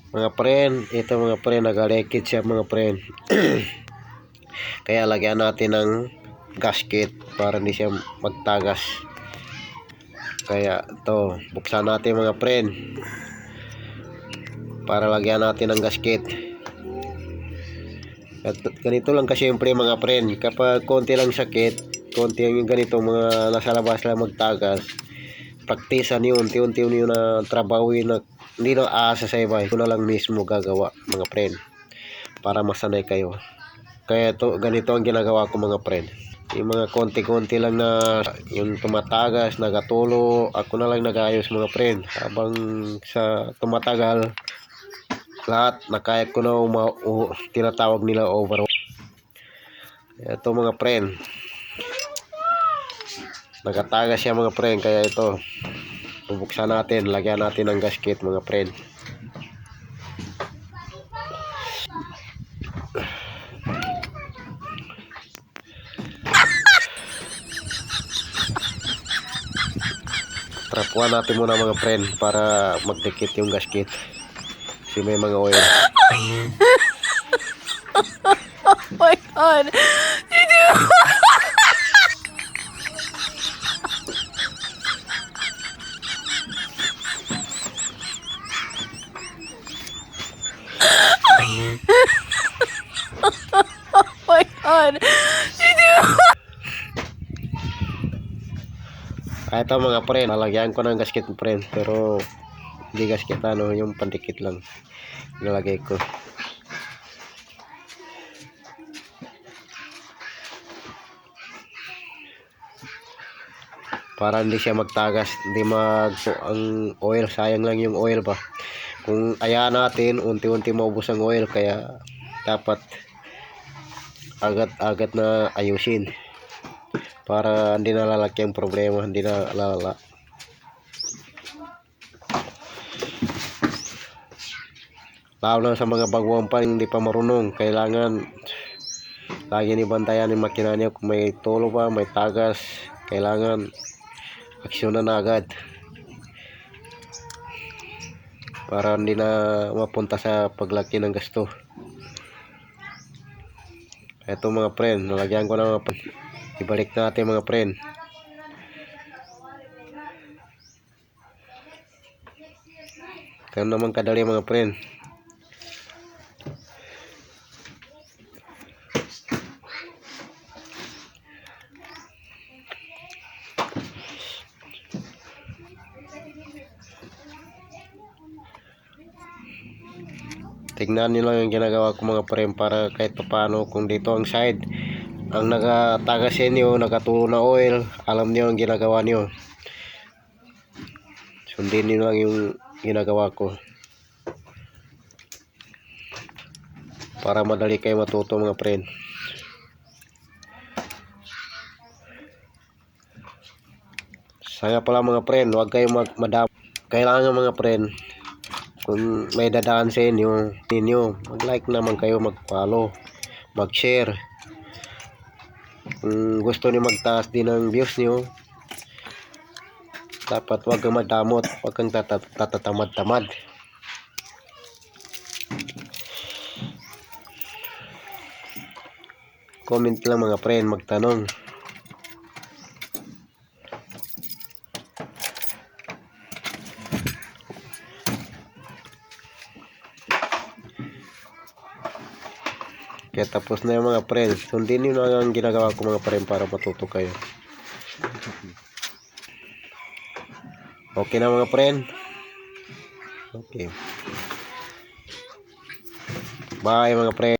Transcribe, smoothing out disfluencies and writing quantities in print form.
Mga friend, ito mga friend, nagalekit siya mga friend. Kaya lagyan natin ng gasket para hindi siya magtagas. Kaya ito, buksan natin mga friend para lagyan natin ng gasket. At ganito lang kasyempre mga friend, kapag konti lang sakit, konti yung ganito mga nasa labas lang magtagas, praktisan yun, unti-unti yun na trabaho yun na hindi na aasa sa iba. Ito na lang mismo gagawa mga friend para masanay kayo. Kaya to, ganito ang ginagawa ko mga friend. Yung mga konti-konti lang na yung tumatagas, nagatulo, ako na lang nag-ayos mga friend. Habang sa tumatagal, lahat nakaya ko na tinatawag nila overhaul. Ito mga friend, nagatagas siya mga friend, kaya ito bubuksan natin, lagyan natin ng gasket mga friend. Trapuan natin muna mga friend para magdikit yung gasket kasi may mga oil. Oh my god. Did you? Oh my god. Did you? Ito mga friend, lalagyan ko ng gasket friend, pero hindi gasket ano, yung pandikit lang nilagay ko. Para hindi siya magtagas, hindi ang oil, sayang lang yung oil pa. Kung ayahan natin, unti-unti maubos ang oil, kaya dapat agad-agad na ayusin para hindi na lalaki ang problema, hindi na lalala. Lalo na sa mga baguang pa hindi pa marunong, kailangan lagi ni bantayan yung makina niya. Kung may tulo pa, may tagas, kailangan aksyonan na agad para hindi na mapunta sa paglaki ng gasto. Ito mga friend, nalagyan ko na mga friend. Ibalik natin mga friend. Ganun naman kadali mga friend. Tignan nyo lang yung ginagawa ko mga friend, para kahit paano kung dito ang side ang nakatagas nyo, nakatulo na oil, alam nyo ang ginagawa nyo. Sundin nyo lang yung ginagawa ko para madali kayo matuto mga friend. Sana pala mga friend, huwag kayong madam. Kailangan mga friend, kung may dadaan sa inyo, mag-like naman kayo, mag-follow, mag-share. Kung gusto niyo magtaas din ng views niyo, dapat huwag kang madamot, huwag kang tatatamad-tamad. Comment lang mga friend, magtanong. Kaya tapos na yung mga friend. Sundin nyo na ang ginagawa ko mga friend para matuto kayo. Okay na mga friend? Okay. Bye mga friend.